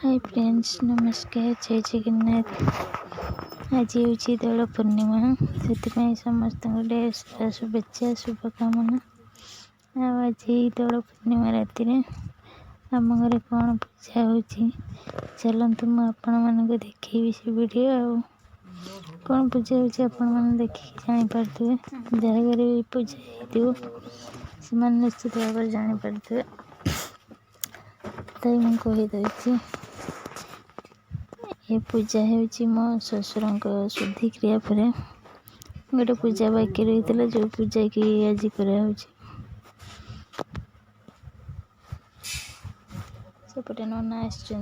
Hi friends, नमस्कार, जय जगन्नाथ। आज हूँ दोल पूर्णिमा, से समस्त ढेर शुभेच्छा शुभकामना। आज दोल पूर्णिमा राति आम घर कौन पूजा हो चलतु मुझे देखी से वीडियो कौन पूजा हो देखिए जानीपे जहाँ घर भी पूजा हो निश्चित भाव में जानीपे तई मुझे कहीदे ये पूजा हो मो ससुर शुद्धिक्रिया पर गोटे पूजा बाकी रही है जो पूजा की आज सेपटे नना आज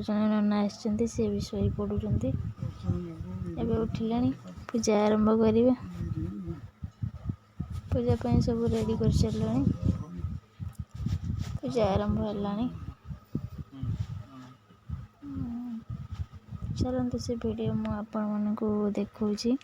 नना आसते सी भी शई पड़ुं एवं उठिला पूजा आरंभ करेंगे। पूजापी सब रेडी कर सारे पूजा आरंभ है। चलते से वीडियो मु आपण मानक देखौछि।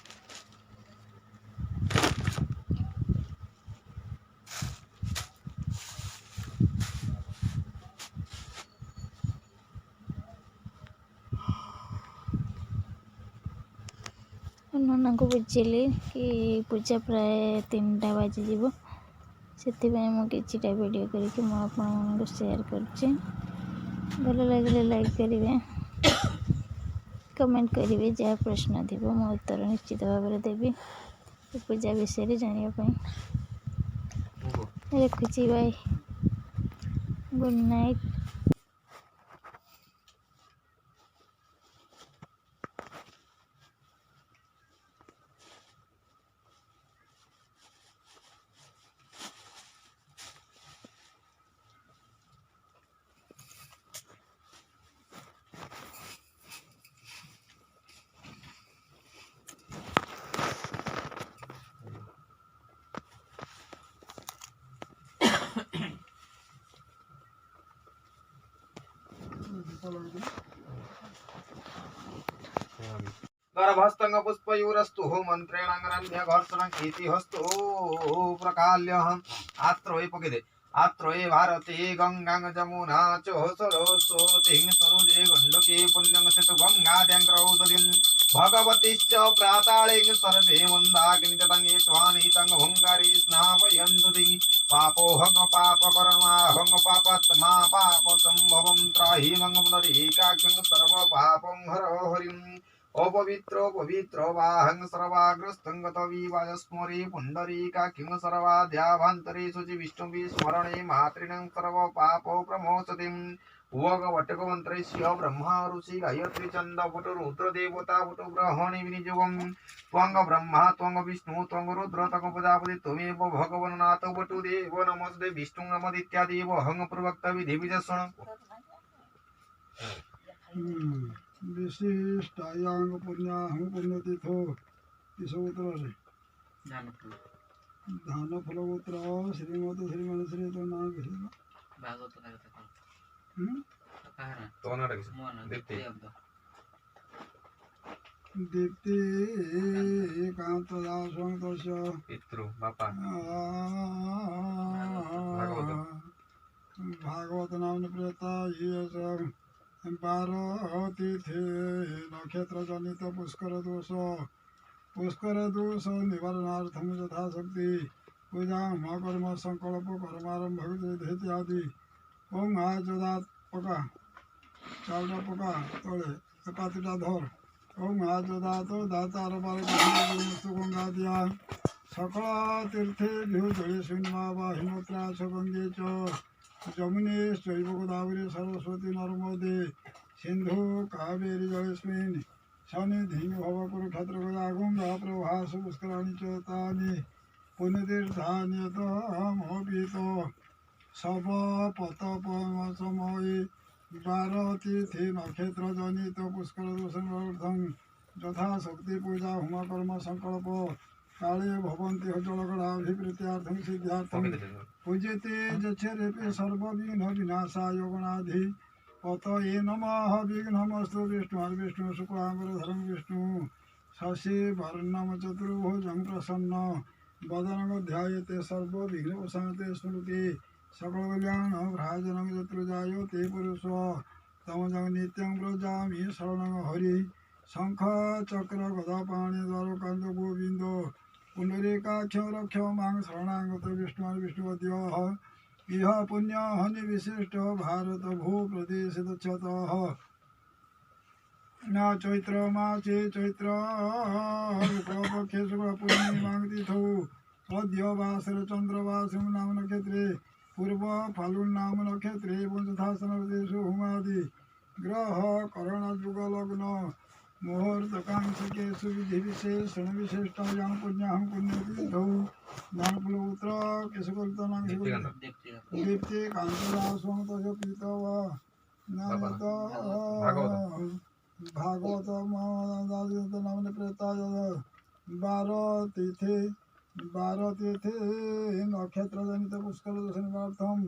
नना को बुझेली कि पूजा प्राय 3टा बाजिज से मुझे वीडियो करके मुझे शेयर करुच्ची। भल लगे लाइक करेंगे, कमेंट करेंगे, जहाँ प्रश्न थी मो उत्तर निश्चित भाव में देवी पूजा विषय जानापी। रखुची, बाय, गुड नाइट। गर्भस्तंग पुष्पयूरस्तु मंत्रेणांगरण्य घर्षणं हस्तु प्रकाल्य आत्रोय पकिदे आत्रोय भारते गंगा जमुना च सरस्वती सरोजे गंडके पुण्यं सेतु गंगाद्यंग्रौदरीं भगवतीश्च प्राताळे सर्वे मन्दाग्नितङ्गे त्वानितं भुङ्गारी स्नापयन्तु पापो हंग पाप कर्मा हंग पापात्मा पाप संभवं त्राहि मंगमनरीकाख्यं सर्व पापं हर हरिं अपवित्र पवित्र वाहं सर्वाग्रस्तंगतविवाजस्मरे पुंडरीकाख्यं सर्वाद्याभान्तरे शुचि विष्णुवि स्मरणे मातृणं सर्व पापो प्रमोचतिं वगवटकमन्त्रस्य ब्रह्मा ऋषि गायत्री छन्द वटु रुद्र देवता वटु ग्रहणे विनियोगं त्वंग ब्रह्मा त्वंग विष्णु त्वंग रुद्र त्वंग प्रजापति त्वमेव भगवन् नाथ वटु देव नमस्ते विष्णु नमदित्यादेव हंग प्रवक्ता विधि विजस्वण विशिष्टायांग पुण्याहं पुण्यतीर्थो किशोत्र धान फलगोत्र श्रीमत श्रीमण श्री तो नाम भागवत दीप्ति एकांतदासं तस्य पितृ बापा भागवत नाम प्रेता ये 12 तिथि नक्षत्र जनित पुष्कर दोष निवारणार्थम यथाशक्ति पूजा कर्म संकल्प कर्मारंभ इत्यादि ओम आजदात पका 4टा पका तले 5टा धर ओम आजदात दातार गंगा दिया सकल तीर्थे जले शून्यवा हिमोत्रास गंगे च जमुने चैव गोदावरी सरस्वती नर्मदे सिंधु कावेरी जलेस्मिन् सन्निधिं भव कुरुक्षेत्र गदागुं प्रभास पुष्कराणि च तानि पुण्यतीर्थानि यतमोपितो सब पतपमसमये 12 तिथि नक्षत्र जनित पुष्कर दोषार्थं यथाशक्ति पूजा होम कर्म संकल्प काले भवन्ति जलगणाभिप्रीत्यार्थं सिद्ध्यार्थं पूज्यते जच्छेदेपि सर्वविघ्न विनाशाय गणाधि पतये नमः विघ्नमस्तु विष्णु शुक्लाम्बरधरं विष्णु शशि वर्णं चतुर्भुजं प्रसन्न वदनं ध्यायते सर्वविघ्नोपशान्ते स्मृति सकलकल्याणं भ्राजनं चतुर्जायो ते पुरुष तमजं नित्यं व्रजामि शरणं हरि शंख चक्र गदा पाणि द्वारकान्त गोविंद पुंडरीकाक्ष रक्ष मां शरणागत विष्णुपद्यः इह पुण्यहनि विशिष्ट भारत भूप्रदेश दक्षतः न चैत्र मासे चैत्र शुक्लपक्षे शुक्लपूर्णिमां तिथौ मध्यवासर चंद्रवासं नाम नक्षत्रे पूर्व फाल्गुन नाम नक्षत्रे पंचधासनदेशु हुमादि ग्रह करणजुग लग्न मुहूर्तकांक्षकेषु विधि विशेषण विशिष्टायां पुण्यां पुण्यतीर्थौ ज्ञानपुत्र केशकुलतनां दीप्ति कांतदासं तस्य पीतवा भागवत नाम प्रेताय 12 तिथि नक्षत्र जनित पुष्कर दर्शनार्थम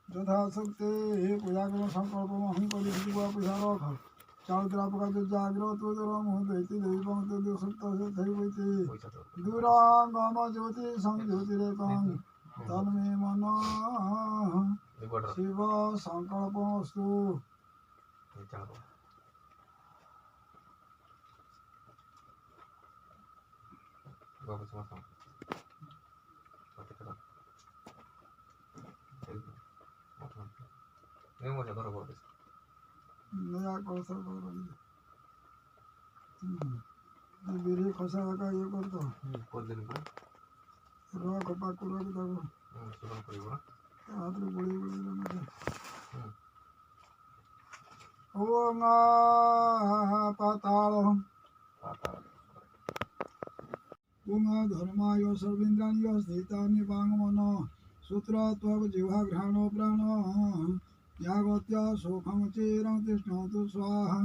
यथाशक्ति पूजाक्रम संकल्पमहं करिष्यामि पूजा रख चारुद्रापका जाग्रत उदरम दैति देवी पंक्ति दुसुप्त थैवैति दूरांगम ज्योति संज्योतिरेकं तन्मे मनः शिव संकल्पमस्तु नया कौशल बिरी खसा का ये करतो रख पाकुर की तब आदर बड़ी बड़ी लगे ओम पाताल ओम धर्माय सर्वेन्द्राणि स्थितानि वाङ्मन सूत्र त्वग जिह्वा घ्राणो प्राण यागत्य सुखं चिरं तिष्ठतु स्वाहा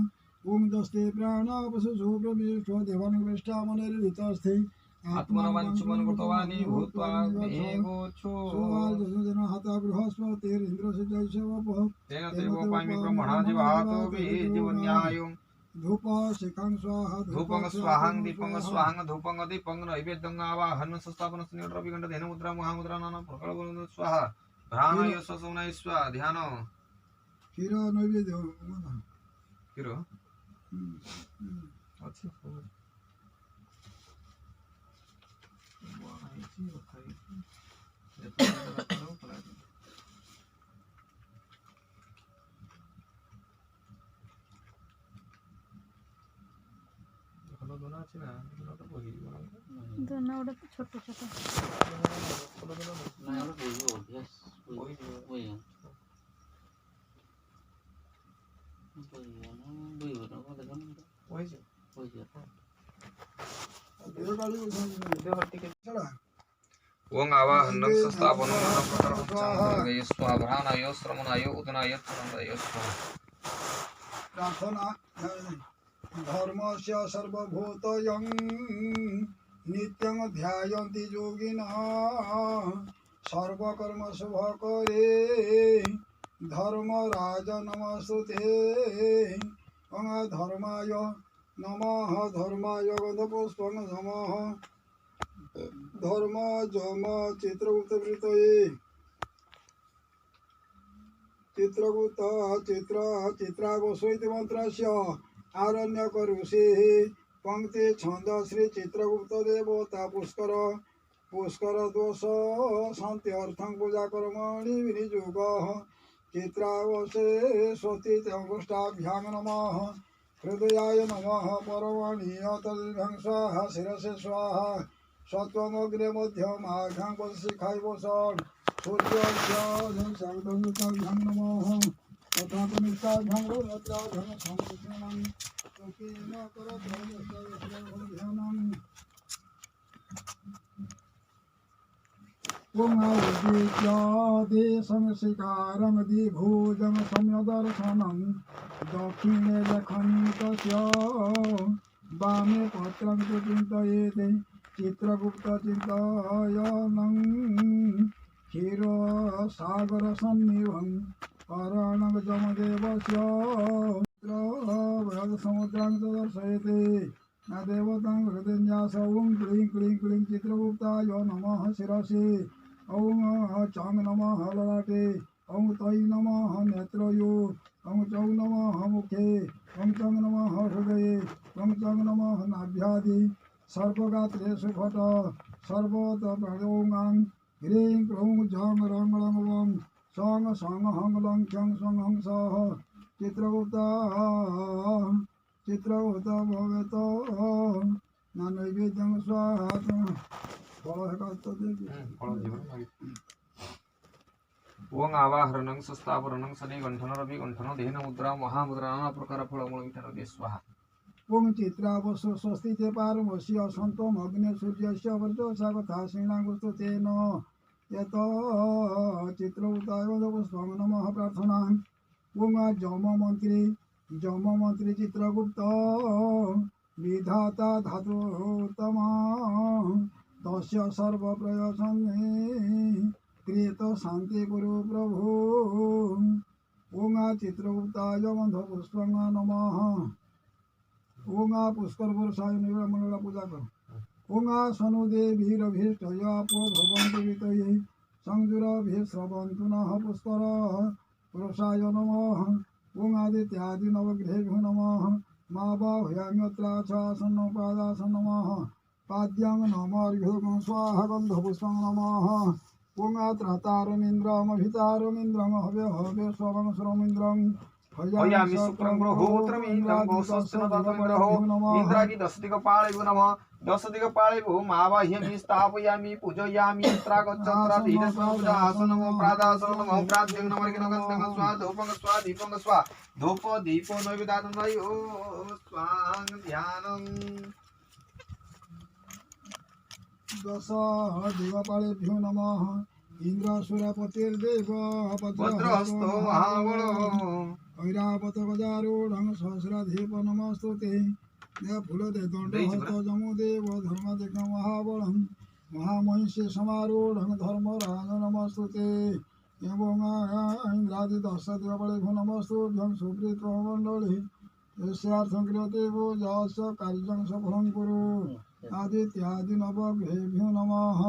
ओम दस्ते प्राण वसुषु प्रविष्टो देवानुपृष्ठामनिर्हितस्थे आत्मनवंशमन कृतवानि भूत्वा एवोचो सुवाजन हता बृहस्पतिरिन्द्रस्य जयसेवपः तेन देवोपामि ब्रह्मणा जीवातो जीवन्यायो धूप शिखं स्वाहा धूपं स्वाहां दीपं स्वाहां धूपं दीपं नैवेद्यं आवाहनं संस्थापनं स्नेहद्रव्यगण्ड धेन मुद्रा महामुद्रा नाना प्रकल्पं स्वाहा भ्राणाय ससुनाय स्वाहा ध्यान क्षीर नैवेद्य क्षीर ଅଛି दोनों उड़े छोटे छोटे ओं आवाहनं संस्थापनं प्रकल्पं स्वाहा भ्राणाय श्रमणाय उदनाय तुरंगाय स्वाहा प्रार्थना धर्मस्य सर्वभूतयं नित्यं ध्यायन्ति योगिनः सर्वकर्म शुभकरे धर्मराज नमस्तुते धर्माय नमः धर्माय गन्धपुष्पं नमः धर्म जम चित्रगुप्तवृतये चित्रगुप्त चित्रावसु इति मन्त्रस्य आरण्यक ऋषिः पंक्ति छंद श्री चित्रगुप्त देवता पुष्कर दोष शांत्यर्थं पूजा कर्मणि विनियोगः चित्रावसे स्वस्तित्यङ्गुष्ठाभ्यां नमः हृदयाय नमः पर्वणि तद्भ्यं स्वाहा शिरसे स्वाहा सत्वमग्रे मध्यमाघ्यां शिखाय वसन् सूर्योऽभ्यां नमः तथा निष्ठाभ्यां रुद्राभ्यां संकृष्णं स्वकीन करध्यानं पुंगविद्यादेशं दिभुजं सम्यदर्शनं दक्षिणे लखनितस्य वामे पत्रं च चिन्तयेते चित्रगुप्तचिन्तयनं क्षीरसागरसन्निभं कारणजमदेवस्य समुद्रां च दर्शयते देवतां हृदयन्यास ॐ क्लीं क्लीं क्लीं चित्रगुप्ताय नमः शिरसि ॐ चां नमः ललाटे ॐ तै नमः नेत्रयो ओम चौ नमः मुखे ओम चौ नमः हृदये ओम चौ नमः नाभ्यादि सर्वगात्रेषु फट सर्वत प्रणोगां ह्रीं क्लौं झं रं लं वं सं सं हं लं ख्यं स्वं हं सः चित्रगुप्ता भवेत नैवेद्यं स्वाहा फल हेकात देवी ओं आवाहरणं सस्तावरणं शनि गंठन रवि गंठन देहन मुद्रा महामुद्रा नाना प्रकार फलमूल विठन दे स्वाहा ओम चित्रावसु स्वस्ति ते पारमस्य सन्तोम अग्ने सूर्यस्य वर्चसा कथा श्रीणागुस्तु तेन यत चित्रउताय पुष्पं नमः प्रार्थना ओम जम मंत्री चित्रगुप्त विधाता धातुतमा तस्य सर्वप्रयसने क्रियत शांति गुरु प्रभु ओम चित्रगुप्ताय गंधपुष्पं नमः ओम पुष्कर पुरुषाय मंगला पूजा कर ओम सनुदेवीरभीष्टयापो भवन्तु वितये संजुरभिश्रवन्तु नः पुष्कर पुरुषाय नमः ओम आदित्यादि नवग्रहेभ्यो नमः मा बाह्याम्यत्राच्छासन्नपादासन नमः पाद्यं नमर्घ्यो स्वाहा गन्धपुष्पं नमः ओम त्रातारमिन्द्रमभितारमिन्द्रं हव्य स्वरं सुरमिन्द्रं हयामि शुक्रं ग्रहोत्रमिन्द्रं गोसस्तेन दत्तमिन्द्रहो इन्द्रागी दशदिक्पालयो नमः दशदिक्पालयो मावाह्यामि स्थापयामि पूजयामि यत्रागच्छत्राधीनसमुदासनं प्रादासनं नमः प्राद्यं नमर्घ्यं गन्धं स्वाहा धूपं स्वाहा दीपं स्वाहा धूप दीपो नैवेद्यानयो स्वाहा ध्यानं दश देवपालेभ्यो नमः इंद्रसुरपतिर्देव भद्रहस्तो महाबलो ऐरावत गजारूढं सहस्राधिप नमस्तुते फूलदे दण्डहस्त जमुदेव धर्मदिक महाबलं महामहिषे समारूढं धर्मराज नमस्तुते एवं इंद्रादि दश देवपालेभ्यो नमस्तुभ्यं सुप्रीतमण्डली यस्यार्थं क्रियते वो यस्य कार्यं सफलं कुरु आदित्यादि नवग्रहेभ्यो नमः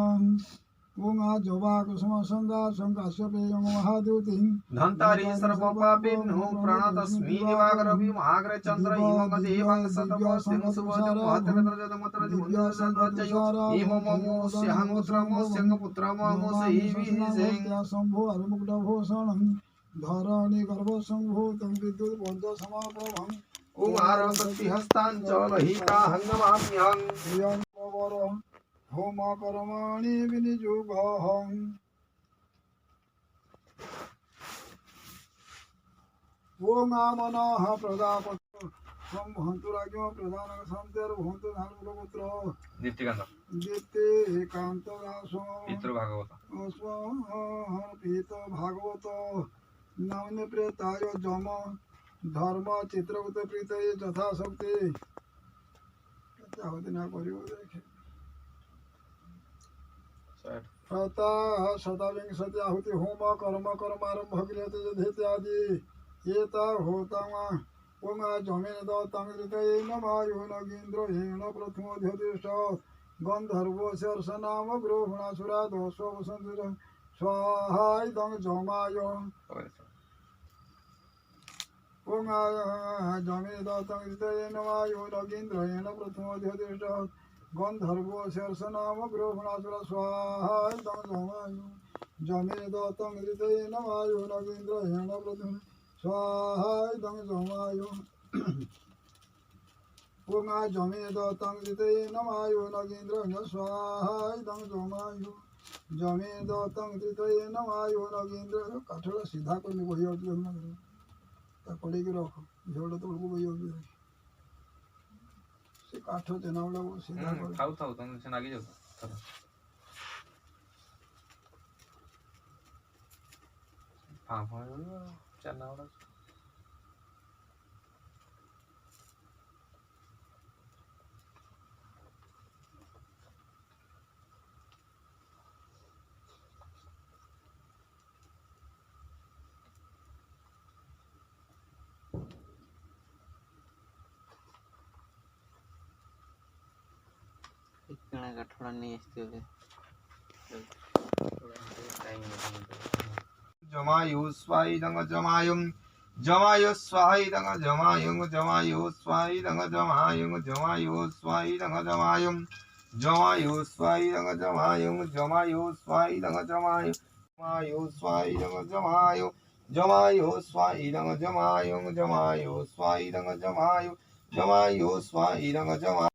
ओम जवाकुसुम संकाश्यपेयं महाद्युतिं धन्तारी सर्वपापेभ्यो प्रणतस्मि दिवाकरवि महाग्र चन्द्र इमं देवं सतपस्तिं सुभोजं महतरजमत्रजमुञ्जसध्वजयो इममोस्यहङ्पुत्रमोस्यङ्गपुत्रमोसैविहिसें शम्भो हरिमुकुटभूषणं धरणी गर्भसम्भूतं विद्युत्पञ्चसमाप्रभं कुमारशक्तिहस्ताञ्चलहिता हङ्गमाम्यहम् प्रियं होम कर्माणि विनियुगहम् ओम मनः प्रजापति संभन्तु राज्ञो प्रधानः सन्तेर्भवन्तु धर्मपुत्र दीप्तिकान्तदासो पितृ भागवत नवने प्रेताय जम धर्म चित्रगुप्त प्रीतये यथाशक्ति ना करियो देखे प्रातः शतविंशति आहुति होम कर्म कर्मारंभ क्रियते यथेत्यादि एता होतामा ओम जमेन दत्तं हृदये नमायो नगेन्द्रेण प्रथमोऽध्यतिष्ठ गन्धर्वो शर्षनाम गृह्णासुरा दोषो वसन्ति स्वाहाइदं जमाय ओम जमेन दत्तं हृदये नमायो नगेन्द्रेण प्रथमोऽध्यतिष्ठ गंधर्वो शर्षनाम गृह्णासुर स्वाहाइदं जमायो जमे दत्तं हृदये नमायो नगेन्द्रेण प्रथम स्वाहाइदं जमायो ओम जमे दत्तं हृदये नमायो नगेन्द्रेण स्वाहाइदं जमायो जमे दत्तं हृदये नमायो नगेन्द्र काठड़ा सीधा करने वही और पड़े के रखो झोड़ तो वही और काठ देना वाला वो सीधा खाऊ तुम से आगे जाओ हाँ चलना वाला थोड़ा नहीं जमायु स्वाइदं जमायुं जमायो स्वाहिदं जमायुं जमायो स्वाहिदं जमायुं जमायो स्वाहिदं जमायुं जमायो स्वाहिदं जमायुं जमायो स्वाहिदं जमायुं जमायो स्वाहिदं जमायुं जमायो स्वाहिदं जमायुं जमायो स्वाहिदं जमायुं जमायो स्वाहिदं जमायुं